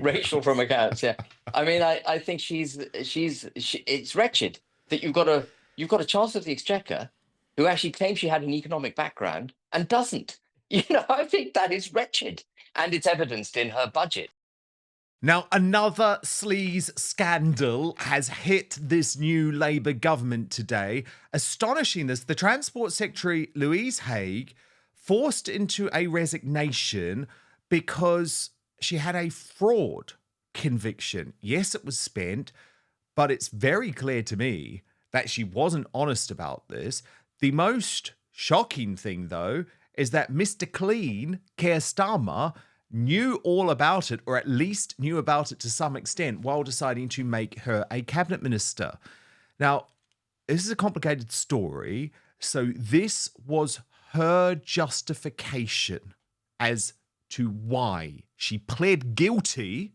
Rachel from accounts. Yeah, I mean, I think it's wretched that you've got a Chancellor of the Exchequer who actually claims she had an economic background and doesn't. I think that is wretched, and it's evidenced in her budget. Now, another sleaze scandal has hit this new Labour government today. Astonishing this, the Transport Secretary Louise Haigh forced into a resignation because she had a fraud conviction. Yes, it was spent, but it's very clear to me that she wasn't honest about this. The most shocking thing, though, is that Mr. Clean, Keir Starmer, knew all about it, or at least knew about it to some extent, while deciding to make her a cabinet minister. Now, this is a complicated story. So this was her justification as to why she pled guilty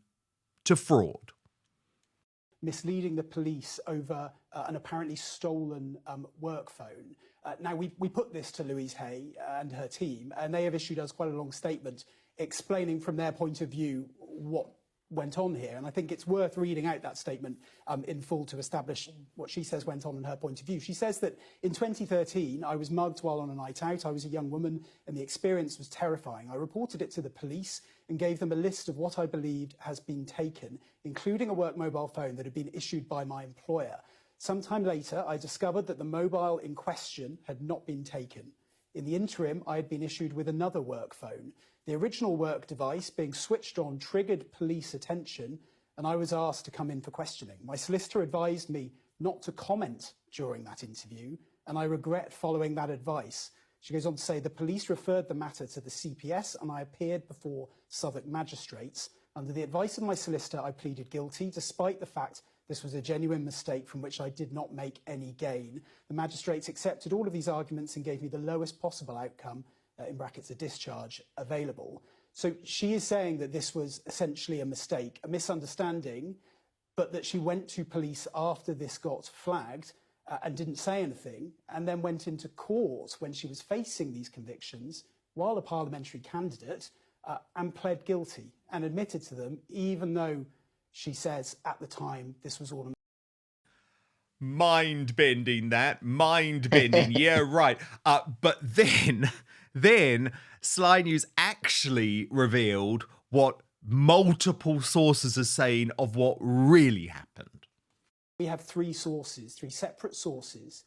to fraud. Misleading the police over an apparently stolen work phone. Now, we put this to Louise Haigh and her team, and they have issued us quite a long statement explaining from their point of view what went on here. And I think it's worth reading out that statement in full to establish what she says went on in her point of view. She says that in 2013, I was mugged while on a night out. I was a young woman and the experience was terrifying. I reported it to the police and gave them a list of what I believed has been taken, including a work mobile phone that had been issued by my employer. Sometime later, I discovered that the mobile in question had not been taken. In the interim, I had been issued with another work phone. The original work device being switched on triggered police attention, and I was asked to come in for questioning. My solicitor advised me not to comment during that interview, and I regret following that advice. She goes on to say, the police referred the matter to the CPS, and I appeared before Southwark magistrates. Under the advice of my solicitor, I pleaded guilty, despite the fact this was a genuine mistake from which I did not make any gain. The magistrates accepted all of these arguments and gave me the lowest possible outcome, in brackets, a discharge, available. So she is saying that this was essentially a mistake, a misunderstanding, but that she went to police after this got flagged and didn't say anything, and then went into court when she was facing these convictions while a parliamentary candidate and pled guilty and admitted to them, even though she says at the time this was all mind-bending. Yeah, right. But then Sly News actually revealed what multiple sources are saying of what really happened. We have three separate sources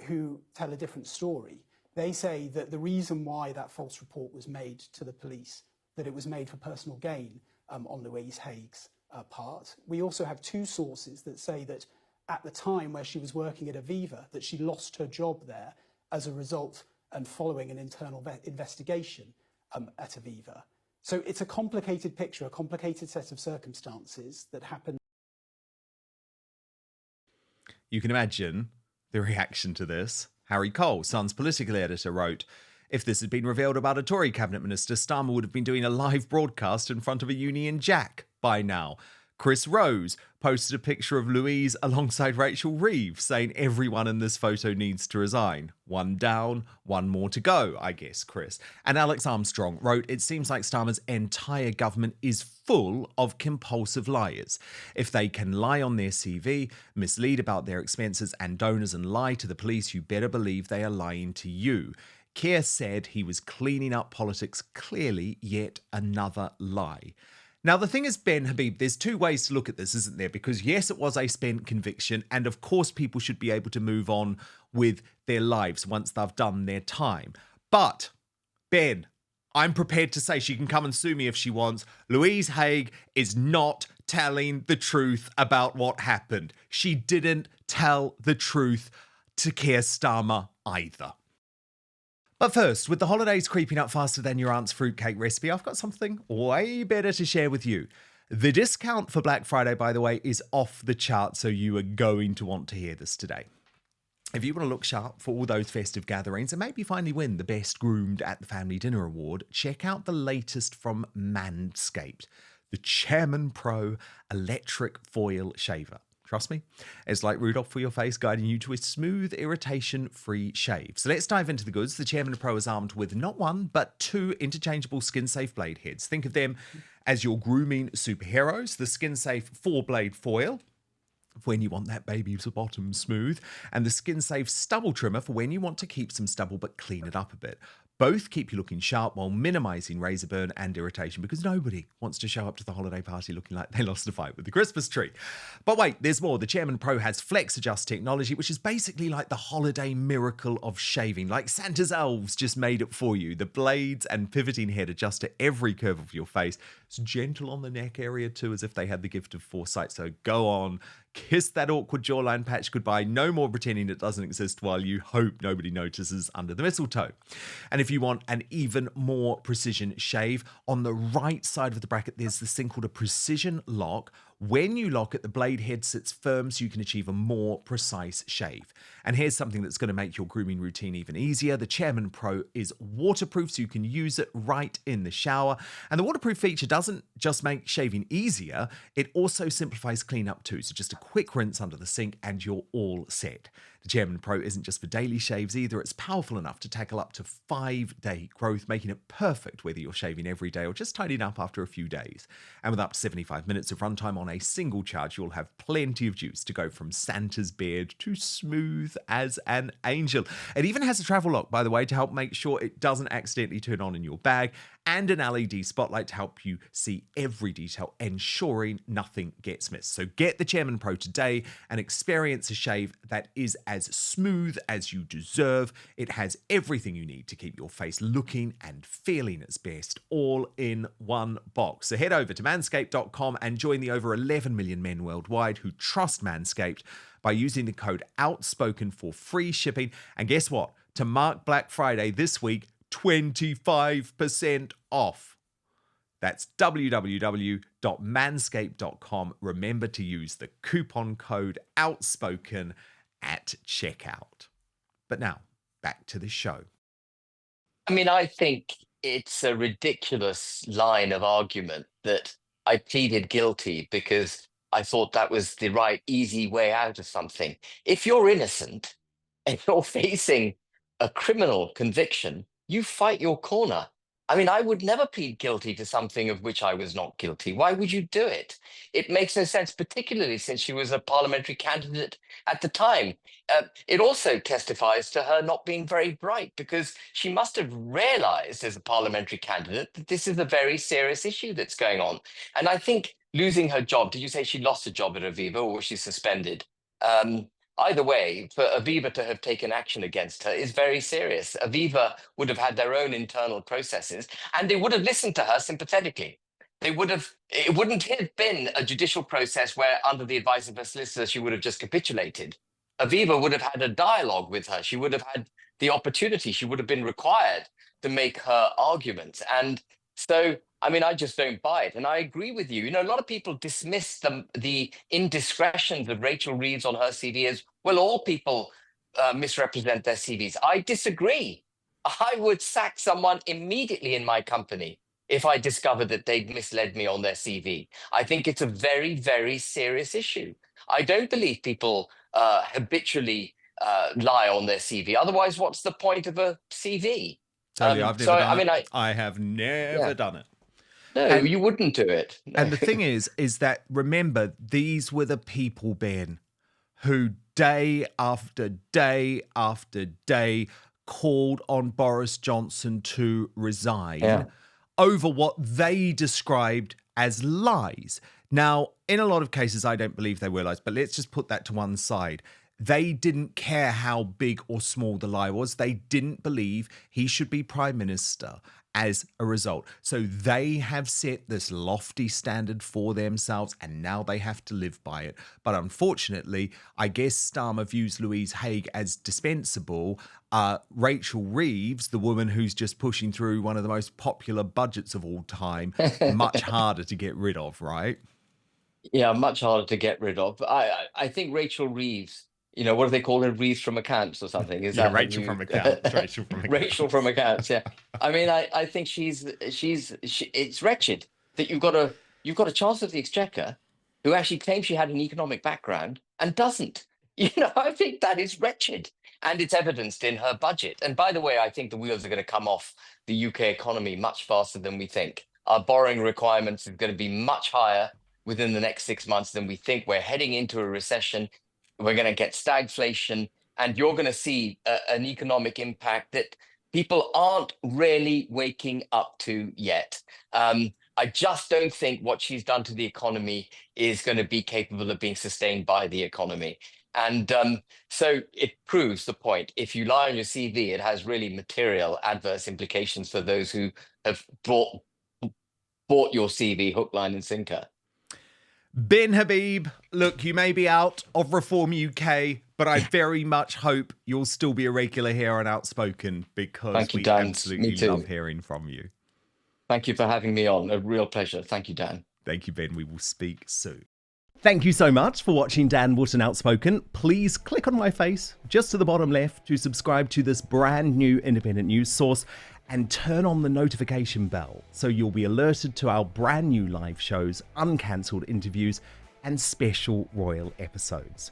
who tell a different story. They say that the reason why that false report was made to the police, that it was made for personal gain on Louise Haigh's part. We also have two sources that say that at the time where she was working at Aviva, that she lost her job there as a result and following an internal investigation at Aviva. So it's a complicated picture, a complicated set of circumstances that happened. You can imagine the reaction to this. Harry Cole, Sun's political editor, wrote, if this had been revealed about a Tory cabinet minister, Starmer would have been doing a live broadcast in front of a Union Jack by now. Chris Rose posted a picture of Louise alongside Rachel Reeves, saying everyone in this photo needs to resign. One down, one more to go, I guess, Chris. And Alex Armstrong wrote, it seems like Starmer's entire government is full of compulsive liars. If they can lie on their CV, mislead about their expenses and donors and lie to the police, you better believe they are lying to you. Keir said he was cleaning up politics, clearly yet another lie. Now, the thing is, Ben Habib, there's two ways to look at this, isn't there? Because yes, it was a spent conviction, and of course people should be able to move on with their lives once they've done their time. But, Ben, I'm prepared to say she can come and sue me if she wants. Louise Haigh is not telling the truth about what happened. She didn't tell the truth to Keir Starmer either. But first, with the holidays creeping up faster than your aunt's fruitcake recipe, I've got something way better to share with you. The discount for Black Friday, by the way, is off the chart, so you are going to want to hear this today. If you want to look sharp for all those festive gatherings and maybe finally win the Best Groomed at the Family Dinner Award, check out the latest from Manscaped, the Chairman Pro Electric Foil Shaver. Trust me, it's like Rudolph for your face, guiding you to a smooth, irritation-free shave. So let's dive into the goods. The Chairman Pro is armed with not one, but two interchangeable skin-safe blade heads. Think of them as your grooming superheroes, the skin-safe 4-blade foil for when you want that baby's bottom smooth, and the skin-safe stubble trimmer for when you want to keep some stubble but clean it up a bit. Both keep you looking sharp while minimising razor burn and irritation, because nobody wants to show up to the holiday party looking like they lost a fight with the Christmas tree. But wait, there's more. The Chairman Pro has Flex Adjust technology, which is basically like the holiday miracle of shaving, like Santa's elves just made it for you. The blades and pivoting head adjust to every curve of your face. It's gentle on the neck area too, as if they had the gift of foresight. So go on, kiss that awkward jawline patch goodbye. No more pretending it doesn't exist while you hope nobody notices under the mistletoe. And if you want an even more precision shave, on the right side of the bracket, there's this thing called a precision lock. When you lock it, the blade head sits firm so you can achieve a more precise shave. And here's something that's going to make your grooming routine even easier. The Chairman Pro is waterproof, so you can use it right in the shower. And the waterproof feature doesn't just make shaving easier, it also simplifies cleanup too. So just a quick rinse under the sink and you're all set. The Chairman Pro isn't just for daily shaves either. It's powerful enough to tackle up to 5-day growth, making it perfect whether you're shaving every day or just tidying up after a few days. And with up to 75 minutes of runtime on a single charge, you'll have plenty of juice to go from Santa's beard to smooth as an angel. It even has a travel lock, by the way, to help make sure it doesn't accidentally turn on in your bag, and an LED spotlight to help you see every detail, ensuring nothing gets missed. So get the Chairman Pro today and experience a shave that is as smooth as you deserve. It has everything you need to keep your face looking and feeling its best, all in one box. So head over to manscaped.com and join the over 11 million men worldwide who trust Manscaped by using the code OUTSPOKEN for free shipping. And guess what? To mark Black Friday this week, 25% off. That's www.manscaped.com. Remember to use the coupon code OUTSPOKEN at checkout. But now, back to the show. I mean, I think it's a ridiculous line of argument that I pleaded guilty because I thought that was the right, easy way out of something. If you're innocent and you're facing a criminal conviction, you fight your corner. I mean, I would never plead guilty to something of which I was not guilty. Why would you do it? It makes no sense, particularly since she was a parliamentary candidate at the time. It also testifies to her not being very bright, because she must have realized as a parliamentary candidate that this is a very serious issue that's going on. And I think losing her job, did you say she lost a job at Aviva or was she suspended? Either way, for Aviva to have taken action against her is very serious. Aviva would have had their own internal processes, and they would have listened to her sympathetically. It wouldn't have been a judicial process where, under the advice of her solicitor, she would have just capitulated. Aviva would have had a dialogue with her. She would have had the opportunity. She would have been required to make her arguments. And so, I mean, I just don't buy it. And I agree with you. You know, a lot of people dismiss the indiscretions of Rachel Reeves on her CV as, well, all people misrepresent their CVs. I disagree. I would sack someone immediately in my company if I discovered that they'd misled me on their CV. I think it's a very, very serious issue. I don't believe people habitually lie on their CV. Otherwise, what's the point of a CV? Totally, I've never done it. I have never done it. No, and you wouldn't do it. No. And the thing is that, remember, these were the people, Ben, who day after day after day called on Boris Johnson to resign over what they described as lies. Now, in a lot of cases, I don't believe they were lies, but let's just put that to one side. They didn't care how big or small the lie was. They didn't believe he should be prime minister as a result. So they have set this lofty standard for themselves, and now they have to live by it. But unfortunately, I guess Starmer views Louise Haigh as dispensable. Rachel Reeves, the woman who's just pushing through one of the most popular budgets of all time, much harder to get rid of, right? Yeah, much harder to get rid of. I think Rachel Reeves, you know, what do they call her? Reeves from accounts or something? Is that Rachel from accounts? Rachel from accounts. Rachel from accounts. Yeah. I mean, I think it's wretched that you've got a Chancellor of the Exchequer who actually claims she had an economic background and doesn't. You know, I think that is wretched, and it's evidenced in her budget. And by the way, I think the wheels are going to come off the UK economy much faster than we think. our borrowing requirements is going to be much higher within the next 6 months than we think. We're heading into a recession. We're going to get stagflation, and you're going to see an economic impact that people aren't really waking up to yet. I just don't think what she's done to the economy is going to be capable of being sustained by the economy. And so it proves the point. If you lie on your CV, it has really material adverse implications for those who have bought your CV hook, line, and sinker. Ben Habib, look, you may be out of Reform UK, but I very much hope you'll still be a regular here on Outspoken, because Thank you, we Dan. absolutely Me too. love hearing from you. Thank you for having me on. A real pleasure. Thank you, Dan. Thank you, Ben. We will speak soon. Thank you so much for watching Dan Wootton Outspoken. Please click on my face just to the bottom left to subscribe to this brand new independent news source, and turn on the notification bell so you'll be alerted to our brand new live shows, uncancelled interviews, and special royal episodes.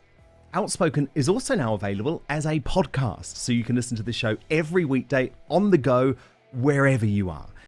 Outspoken is also now available as a podcast, so you can listen to the show every weekday on the go, wherever you are.